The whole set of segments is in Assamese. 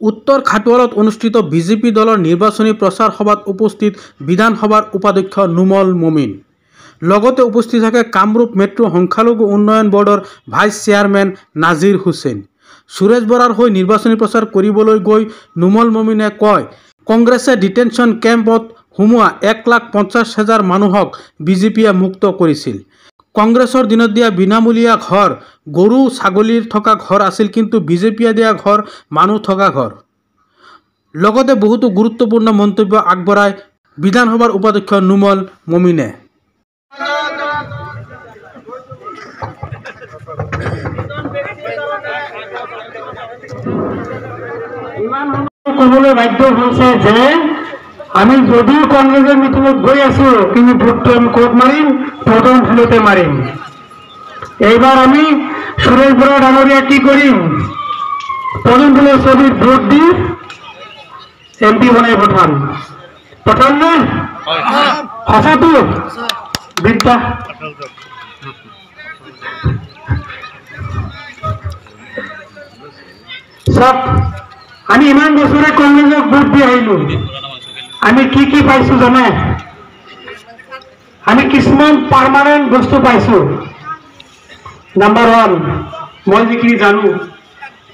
উত্তৰ খাটোৱালত অনুষ্ঠিত বিজেপি দলৰ নিৰ্বাচনী প্ৰচাৰ সভাত উপস্থিত বিধানসভাৰ উপাধ্যক্ষ নুমল মমিন। লগতে উপস্থিত থাকে কামৰূপ মেট্ৰ' সংখ্যালঘু উন্নয়ন বৰ্ডৰ ভাইচ চেয়াৰমেন নাজিৰ হুছেইন। সুৰেশ বৰাৰ হৈ নিৰ্বাচনী প্ৰচাৰ কৰিবলৈ গৈ নুমল মমিনে কয়, কংগ্ৰেছে ডিটেনশ্যন কেম্পত সোমোৱা 1,50,000 মানুহক বিজেপিয়ে মুক্ত কৰিছিল। কংগ্ৰেছৰ দিনত দিয়া বিনামূলীয়া ঘৰ গৰু ছাগলীৰ থকা ঘৰ আছিল, কিন্তু বিজেপিয়ে দিয়া ঘৰ মানুহ থকা ঘৰ। লগতে বহুতো গুৰুত্বপূৰ্ণ মন্তব্য আগবঢ়ায় বিধানসভাৰ উপাধ্যক্ষ নুমল মমিনে। ক'বলৈ বাধ্য হৈছে যে আমি যদিও কংগ্ৰেছৰ মিটিঙত গৈ আছো, কিন্তু ভোটটো আমি ক'ত মাৰিম? প্ৰথম ফুলতে মাৰিম। এইবাৰ আমি সুৰেশ বৰা ডাঙৰীয়া কি কৰিম? প্ৰথম ফুলৰ ছবিত ভোট দি MP বনাই পঠাম। পঠাম নে? সঁচাটো বিদ্যা চব আমি ইমান বছৰে কংগ্ৰেছক ভোট দি আহিলো। আমি কি পাইছো জানে? আমি কিছুমান পাৰ্মানেণ্ট বস্তু পাইছো। নাম্বাৰ 1, মই যিখিনি জানো,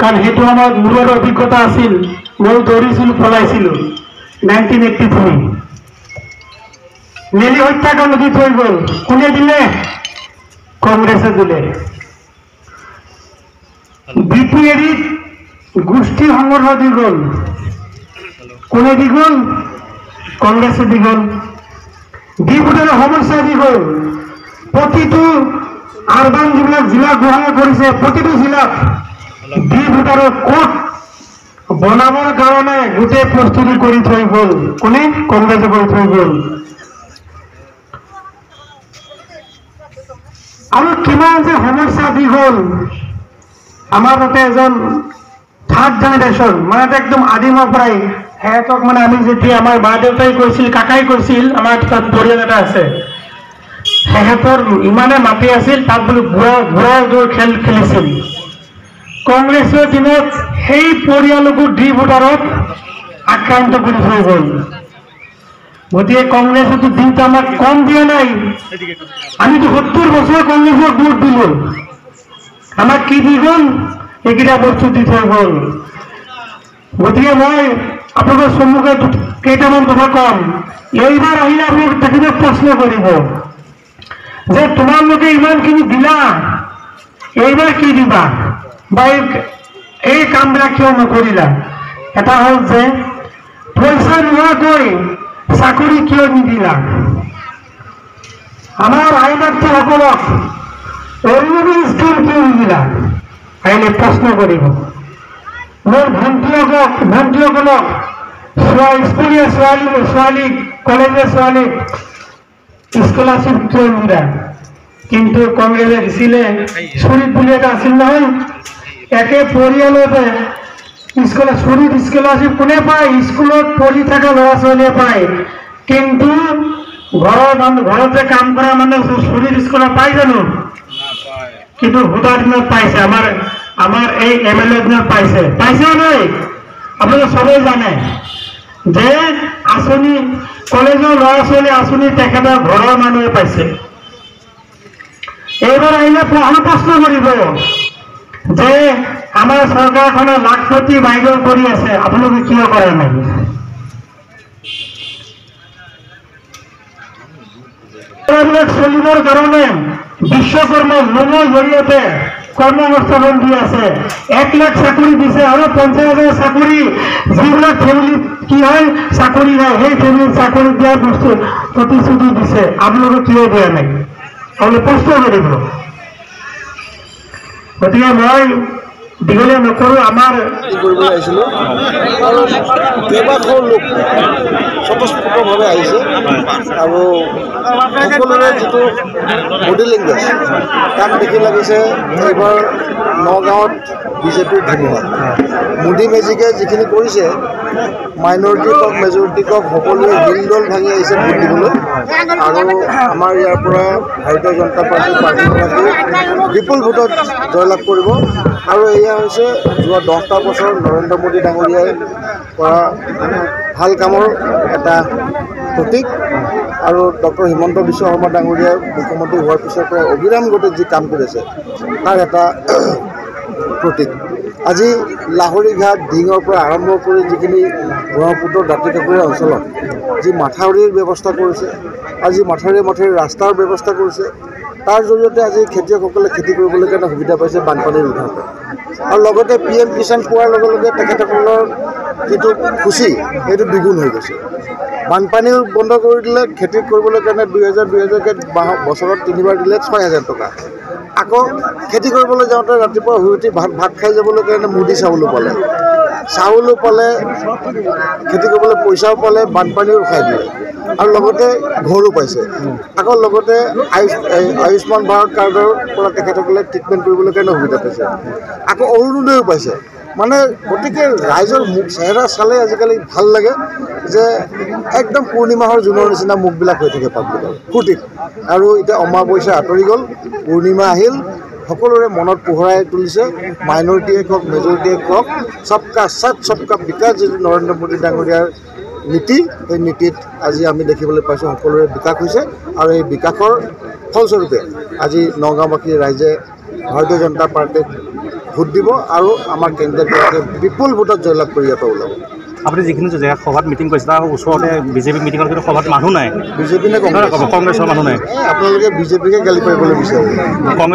কাৰণ সেইটো সময়ত মোৰৰ অভিজ্ঞতা আছিল। মই দৌৰিছিলো, পলাইছিলো 1983। নেলি হত্যাকাণ্ড দি থৈ গ'ল। কোনে দিলে? কংগ্ৰেছে দিলে। BPADত গোষ্ঠী সংঘৰ্ষ দি গ'ল। কোনে দি গ'ল? কংগ্ৰেছে দি গ'ল। ডিপুটেৰ সমস্যা দি গ'ল। প্ৰতিটো আৰবান যিবিলাক জিলা গ্ৰহণ কৰিছে, প্ৰতিটো জিলাত ডিপুটাৰৰ কোৰ্ট বনাবৰ কাৰণে গোটেই প্ৰস্তুতি কৰি থৈ গ'ল। কোনে? কংগ্ৰেছে কৰি থৈ গ'ল। আৰু কিমান যে সমস্যা দি গ'ল। আমাৰ তাতে এজন থাৰ্ড জেনেৰেশ্যন, মানে একদম আদিমৰ পৰাই সিহঁতক, মানে আমি যেতিয়া আমাৰ মা দেউতাই কৈছিল, কাকাই কৈছিল, আমাৰ তাত পৰিয়াল এটা আছে, সিহঁতৰ ইমানে মাটি আছিল, তাত বোলো ঘোঁৰা দৌৰ খেল খেলিছিল। কংগ্ৰেছৰ দিনত সেই পৰিয়ালকো ডি ভোটাৰত আক্ৰান্ত কৰি থৈ গ'ল। গতিকে কংগ্ৰেছতো দিনটো আমাক কম দিয়া নাই। আমিতো 70 বছৰ কংগ্ৰেছক ভোট দিলো। আমাক কি দি গ'ল? এইকেইটা বস্তু দি থৈ গ'ল। গতিকে মই আপোনালোকৰ সন্মুখত কেইটামান কথা কম। এইবাৰ আহিলে আপোনালোকে তেখেতক প্ৰশ্ন কৰিব যে তোমালোকে ইমানখিনি দিলা, এইবাৰ কি দিবা, বা এই কামবিলাক কিয় নকৰিলা? এটা হ'ল যে পইচা নোহোৱাকৈ চাকৰি কিয় নিদিলা? আমাৰ আইনাৰ্থীসকলক অৰুণোদয় স্কিম কিয় নিদিলা? আহিলে প্ৰশ্ন কৰিব। মোৰ ভণ্টিসকলক স্কুলীয়া ছোৱালীক, কলেজৰ ছোৱালীক স্কলাৰশ্বিপ কিয় নিদিলা? কিন্তু কংগ্ৰেছে দিছিলে। চুৰিত বুলি এটা আছিল নহয়, একে পৰিয়ালতে চুৰিত স্কলাৰশ্বিপ কোনে পায়? স্কুলত পঢ়ি থকা ল'ৰা ছোৱালীয়ে পায়। কিন্তু ঘৰতে কাম কৰা মানুহ চুৰিত স্কলাৰ পায় জানো? কিন্তু ভোটাৰ দিনত পাইছে। আমাৰ এই MLA দিনত পাইছে নাই? আপোনালোকে সবেই জানে যে আঁচনি, কলেজৰ ল'ৰা ছোৱালী আঁচনি তেখেতৰ ঘৰৰ মানুহে পাইছে। এইবাৰ আহিলে প্ৰশ্ন কৰিব যে আমাৰ চৰকাৰখনে লাখপতি বাইদেউ কৰি আছে, আপোনালোকে কিয় কৰা নাই? চলিবৰ কাৰণে বিশ্বকৰ্মা লোনৰ জৰিয়তে কৰ্মসংস্থাপন দি আছে। 1 লাখ চাকৰি দিছে, আৰু 50,000 চাকৰি যিবিলাক ফেমিলিত কি হয় চাকৰি নাই, সেই ফেমিলিত চাকৰি দিয়াৰ বস্তু প্ৰতিশ্ৰুতি দিছে। আপোনালোকে কিয় দিয়া নাই? আপোনালোকে প্ৰশ্ন কৰিব। গতিকে মই দীঘলীয়া নকৰো। আমাৰ কৰিবলৈ আহিছিলোঁ আৰু কেইবাশো লোক স্বতঃস্ফূৰ্তভাৱে আহিছে, আৰু সকলোৰে যিটো বডি লেংগুৱেজ তাক দেখি লাগিছে এইবাৰ নগাঁৱত বিজেপিৰ ধুমুহা। মোদী মেজিকে যিখিনি কৰিছে, মাইনৰিটি কক মেজৰিটি কক সকলোৱে হিলদল ভাঙি আহিছে ভোট দিবলৈ। আৰু আমাৰ ইয়াৰ পৰা ভাৰতীয় জনতা পাৰ্টীৰ প্ৰাৰ্থীগৰাকী বিপুল ভোটত জয়লাভ কৰিব। আৰু এয়া এয়া হৈছে যোৱা 10টা বছৰ নৰেন্দ্ৰ মোদী ডাঙৰীয়াই কৰা ভাল কামৰ এটা প্ৰতীক আৰু ডক্টৰ হিমন্ত বিশ্ব শৰ্মা ডাঙৰীয়াই মুখ্যমন্ত্ৰী হোৱাৰ পিছৰ পৰা অবিৰাম গতিত যি কাম কৰিছে তাৰ এটা প্ৰতীক। আজি লাহৰীঘাট ডিঙৰ পৰা আৰম্ভ কৰি যিখিনি ব্ৰহ্মপুত্ৰৰ দাঁতিকাষৰীয়া অঞ্চলত যি মাথাউৰিৰ ব্যৱস্থা কৰিছে, আজি মাথাউৰিয়ে ৰাস্তাৰ ব্যৱস্থা কৰিছে, তাৰ জৰিয়তে আজি খেতিয়কসকলে খেতি কৰিবলৈ কাৰণে সুবিধা পাইছে বানপানীৰ উদ্ধাৰ। আৰু লগতে PM কিষাণ পোৱাৰ লগে লগে তেখেতসকলৰ যিটো খুচি সেইটো দ্বিগুণ হৈ গৈছে। বানপানীও বন্ধ কৰি দিলে, খেতি কৰিবলৈ কাৰণে 2000-2000কৈ বছৰত 3বাৰ দিলে 6000 টকা। আকৌ খেতি কৰিবলৈ যাওঁতে ৰাতিপুৱা শুই উঠি ভাত খাই যাবলৈ কাৰণে মুদি চাউলো পালে, খেতি কৰিবলৈ পইচাও পালে, বানপানীও ৰখাই দিলে আৰু লগতে ঘৰো পাইছে। আকৌ লগতে আয়ুষ্মান ভাৰত কাৰ্ডৰ পৰা তেখেতসকলে ট্ৰিটমেণ্ট কৰিবলৈ কাৰণে সুবিধা পাইছে। আকৌ অৰুণোদয়ো পাইছে। মানে গতিকে ৰাইজৰ মুখ চেহেৰা চালে আজিকালি ভাল লাগে যে একদম পূৰ্ণিমাহৰ জোনৰ নিচিনা মুখবিলাক হৈ থাকে পাব্লিকৰ ফূৰ্তিত। আৰু এতিয়া অমাৱস্যা আঁতৰি গ'ল, পূৰ্ণিমা আহিল, সকলোৰে মনত পোহৰাই তুলিছে। মাইনৰিটিয়ে কওক, মেজৰিটিয়ে কওক, সবকা সাথ সবকা বিকাশ যিটো নৰেন্দ্ৰ মোদী ডাঙৰীয়াৰ নীতি, সেই নীতিত আজি আমি দেখিবলৈ পাইছোঁ সকলোৰে বিকাশ হৈছে। আৰু এই বিকাশৰ ফলস্বৰূপে আজি নগাঁওবাসী ৰাইজে ভাৰতীয় জনতা পাৰ্টীক ভোট দিব আৰু আমাৰ কেন্দ্ৰীয় বিপুল ভোটত জয়লাভ কৰি ইয়াৰ পৰা ওলাব। আপুনি যিখিনি জেগাত সভাত মিটিং কৰিছে তাৰ ওচৰতে বিজেপি মিটিঙত কিন্তু সভাত মানুহ নাই, বিজেপি নে কংগ্ৰেছৰ মানুহ নাই। আপোনালোকে বিজেপিকে গালি পাৰিবলৈ বিচাৰে।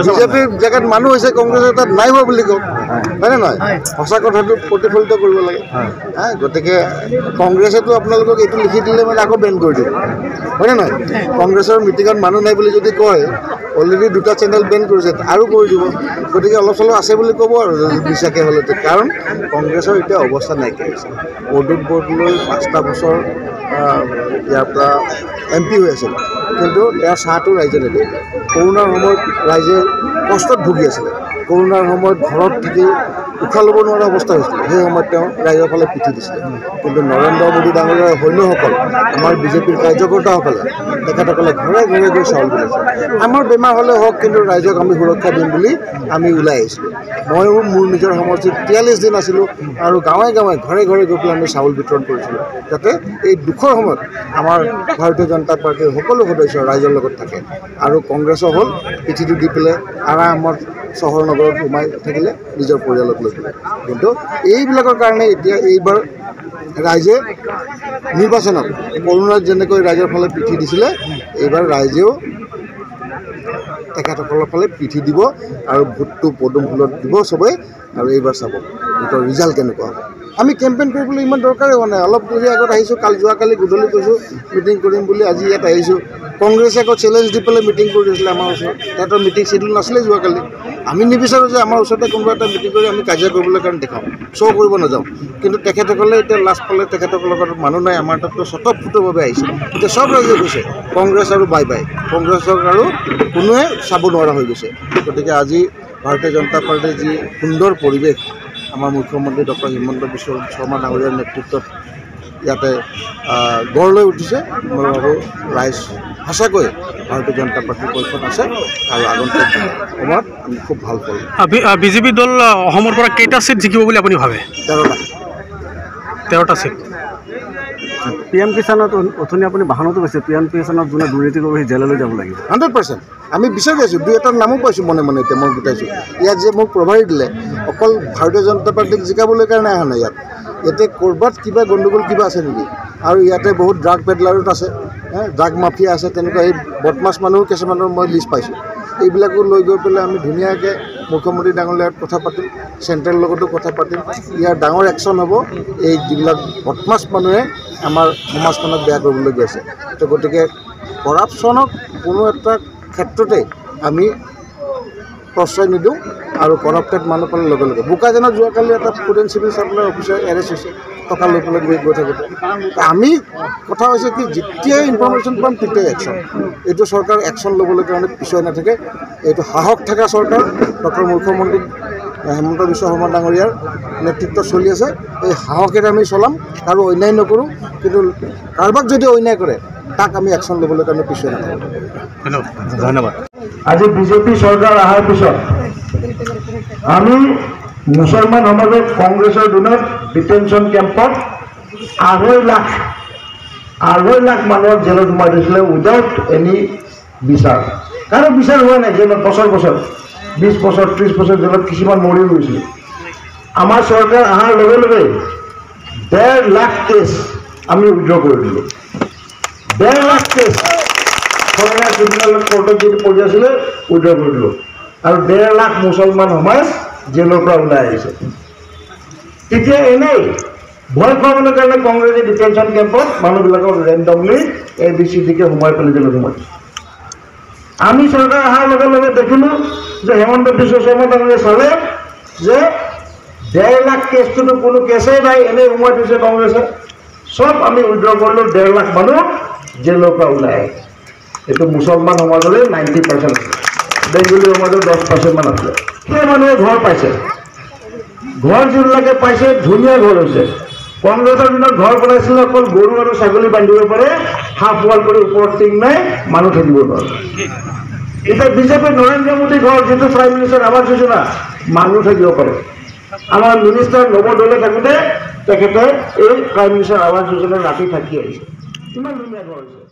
বিজেপিৰ জেগাত মানুহ হৈছে, কংগ্ৰেছৰ তাত নাই হোৱা বুলি কওক, হয়নে নহয়? সঁচা কথাটো প্ৰতিফলিত কৰিব লাগে। গতিকে কংগ্ৰেছেতো আপোনালোকক এইটো লিখি দিলে মানে আকৌ বেন কৰি দিব, হয়নে নহয়? কংগ্ৰেছৰ মিটিঙত মানুহ নাই বুলি যদি কয়, অলৰেডি 2টা চেনেল বেন কৰিছে আৰু কৰি দিব। গতিকে অলপ চলপ আছে বুলি ক'ব আৰু বিশ্বাসে হ'লে, কাৰণ কংগ্ৰেছৰ এতিয়া অৱস্থা নাইকিয়া হৈছে। অদূত বৰদলৈ 5টা বছৰ ইয়াৰ পৰা MP হৈ আছিল, কিন্তু তেওঁৰ চাহটো ৰাইজে নিদিয়ে। কৰোণাৰ সময়ত ৰাইজে কষ্টত ভুগি আছিলে, কৰোণাৰ সময়ত ঘৰত থাকি উশাহ ল'ব নোৱাৰা অৱস্থা হৈছিলে। সেই সময়ত তেওঁ ৰাইজৰ ফালে পিঠি দিছিলে। কিন্তু নৰেন্দ্ৰ মোদী ডাঙৰীয়াৰ সৈন্যসকল, আমাৰ বিজেপিৰ কাৰ্যকৰ্তাসকলে, তেখেতসকলে ঘৰে ঘৰে গৈ চাউল বিলাইছে। আমাৰ বেমাৰ হ'লে হওক, কিন্তু ৰাইজক আমি সুৰক্ষা দিম বুলি আমি ওলাই আহিছিলোঁ। ময়ো মোৰ নিজৰ সমষ্টিত 43 দিন আছিলোঁ আৰু গাঁৱে গাঁৱে ঘৰে ঘৰে গৈ পেলাই আমি চাউল বিতৰণ কৰিছিলোঁ, যাতে এই দুখৰ সময়ত আমাৰ ভাৰতীয় জনতা পাৰ্টীৰ সকলো সদস্য ৰাইজৰ লগত থাকে। আৰু কংগ্ৰেছৰ হ'ল পিঠিটো দি পেলাই আৰামত চহৰ নগৰত সোমাই থাকিলে নিজৰ পৰিয়ালক লৈ পেলাই। কিন্তু এইবিলাকৰ কাৰণে এতিয়া এইবাৰ ৰাইজে নিৰ্বাচনত কৰোণাত যেনেকৈ ৰাইজৰ ফালে পিঠি দিছিলে, এইবাৰ ৰাইজেও তেখেতসকলৰ ফালে পিঠি দিব আৰু ভোটটো পদুম ফুলত দিব চবেই। আৰু এইবাৰ চাব ভোটৰ ৰিজাল্ট কেনেকুৱা হ'ব। আমি কেম্পেইন কৰিবলৈ ইমান দৰকাৰেই হোৱা নাই। অলপ দেৰি আগত আহিছোঁ, যোৱাকালি গধূলি কৈছোঁ মিটিং কৰিম বুলি, আজি ইয়াত আহিছোঁ। কংগ্ৰেছে আকৌ চেলেঞ্জ দি পেলাই মিটিং কৰি দিছিলে আমাৰ ওচৰত। সিহঁতৰ মিটিং শ্বেডিউল নাছিলে যোৱাকালি। আমি নিবিচাৰোঁ যে আমাৰ ওচৰতে কোনোবা এটা মিটিং কৰি আমি কাজিয়া কৰিবলৈ কাৰণে দেখাওঁ, শ্ব' কৰিব নাযাওঁ। কিন্তু তেখেতসকলে এতিয়া লাজ পালে, তেখেতসকলৰ লগত মানুহ নাই। আমাৰ তাততো স্বতঃস্ফূৰ্তভাৱে আহিছে। এতিয়া চব ৰাইজে কৈছে কংগ্ৰেছ আৰু বাই বাই, কংগ্ৰেছক আৰু কোনোৱে চাব নোৱাৰা হৈ গৈছে। গতিকে আজি ভাৰতীয় জনতা পাৰ্টীৰ যি সুন্দৰ পৰিৱেশ, আমাৰ মুখ্যমন্ত্ৰী ডক্টৰ হিমন্ত বিশ্ব শৰ্মা ডাঙৰীয়াৰ নেতৃত্বত ইয়াতে গঢ় লৈ উঠিছে। মই ভাবোঁ ৰাইজ সঁচাকৈ ভাৰতীয় জনতা পাৰ্টীৰ পক্ষত আছে আৰু আগন্তুক সময়ত আমি খুব ভাল পালোঁ। বিজেপি দল অসমৰ পৰা কেইটা ছিট জিকিব বুলি আপুনি ভাবে? 13টা ছিট। PM কিষাণত অথনি আপুনি বাহনতো কৈছে, PM কিষাণত যোনে দুৰ্নীতি কৰিব সেই জেললৈ যাব লাগিব। 100% আমি বিচাৰি আছোঁ। 2-এটাৰ নামো পাইছোঁ মনে মনে। এতিয়া মই গোটাইছোঁ। ইয়াত যে মোক প্ৰভাৰী দিলে, অকল ভাৰতীয় জনতা পাৰ্টীক জিকাবলৈ কাৰণে অহা নাই। ইয়াতে ক'ৰবাত কিবা গণ্ডগোল কিবা আছে নেকি? আৰু ইয়াতে বহুত ড্ৰাগ পেডলাৰত আছে, ড্ৰাগ মাফিয়া আছে, তেনেকুৱা এই বদমাছ মানুহো কিছুমানৰ মই লিষ্ট পাইছোঁ। এইবিলাকো লৈ গৈ পেলাই আমি ধুনীয়াকৈ মুখ্যমন্ত্ৰী ডাঙৰীয়াৰ কথা পাতিম, চেণ্ট্ৰেলৰ লগতো কথা পাতিম। ইয়াৰ ডাঙৰ একশ্যন হ'ব। এই যিবিলাক বদমাছ মানুহে আমাৰ সমাজখনক বেয়া কৰিবলৈ গৈ আছে। তো গতিকে কৰাপশ্যনক কোনো এটা ক্ষেত্ৰতে আমি প্ৰশ্ৰয় নিদিওঁ আৰু কৰাপ্টেড মানুহ পালে লগে লগে। বোকাজানত যোৱাকালি এটা food and civil supply officer arrest হৈছে টকা লৈ পেলাই গৈ থাকোঁতে। আমি কথা হৈছে কি, যেতিয়াই ইনফৰমেশ্যন পাম তেতিয়াই একশ্যন। এইটো চৰকাৰ একশ্যন ল'বলৈ কাৰণে পিছুৱাই নাথাকে। এইটো সাহস থকা চৰকাৰ ডক্টৰ মুখ্যমন্ত্ৰী হিমন্ত বিশ্ব শৰ্মা ডাঙৰীয়াৰ নেতৃত্বত চলি আছে। এই সাহসেৰে আমি চলাম, কাৰো অন্যায় নকৰোঁ। কিন্তু কাৰোবাক যদি অন্যায় কৰে তাক আমি একশ্যন ল'বলৈ কাৰণে পিছুৱাই নাথাকোঁ। ধন্যবাদ। আজি বিজেপি চৰকাৰ অহাৰ পিছত আমি মুছলমান সমাজক কংগ্ৰেছৰ দিনত ডিটেনশ্যন কেম্পত 2.5 লাখ মানুহক জেলত সোমাই দিছিলে উইদাউট এনি বিচাৰ। কাৰো বিচাৰ হোৱা নাই জেলত বছৰ 20 বছৰ 30 বছৰ জেলত কিছুমান মৰি গৈছিল। আমাৰ চৰকাৰ অহাৰ লগে লগে 1.5 লাখ কেছ আমি উইড্ৰ কৰি দিলোঁ। 1.5 লাখ কেছ ফৰেনাৰ ট্ৰিবিউনেল কোৰ্টত যিটো পৰি আছিলে উইড্ৰ কৰি দিলোঁ আৰু 1.5 লাখ মুছলমান সমাজ জেলৰ পৰা ওলাই আহিছে। তেতিয়া এনেই ভয় খুৱাবলৈ কাৰণে কংগ্ৰেছে ডিটেনশ্যন কেম্পত মানুহবিলাকক ৰেণ্ডমলি ABCDকে সোমাই পেলাই জেলত সোমাইছে। আমি চৰকাৰ অহাৰ লগে লগে দেখিলোঁ যে হেমন্ত বিশ্ব শৰ্মা ডাঙৰীয়াই চালে যে 1.5 লাখ কেছটোতো কোনো কেছেই নাই, এনেই সোমাই থৈছে কংগ্ৰেছে। চব আমি উইড্ৰ কৰিলোঁ, 1.5 লাখ মানুহ জেলৰ পৰা ওলাই আহে। এইটো মুছলমান সমাজৰে 90% আছে, বেংগলী সমাজৰ 10% মান আছে। সেই মানুহে ঘৰ পাইছে, ঘৰ যিবিলাকে পাইছে ধুনীয়া ঘৰ হৈছে। কংগ্ৰেছৰ দিনত ঘৰ বনাইছিলে অকল গৰু আৰু ছাগলী বান্ধিব পাৰে, হাফ ৱাল কৰি ওপৰত টিং নাই, মানুহ থাকিব নোৱাৰে। এতিয়া বিজেপিৰ নৰেন্দ্ৰ মোদী ঘৰ যিটো প্ৰাইম মিনিষ্টাৰ আৱাস যোজনা, মানুহ থাকিব পাৰে। আমাৰ মিনিষ্টাৰ নৱদলে থাকোঁতে তেখেতে এই প্ৰাইম মিনিষ্টাৰ আৱাস যোজনাৰ ৰাতি থাকি আহিছে। কিমান ধুনীয়া ঘৰ হৈছে।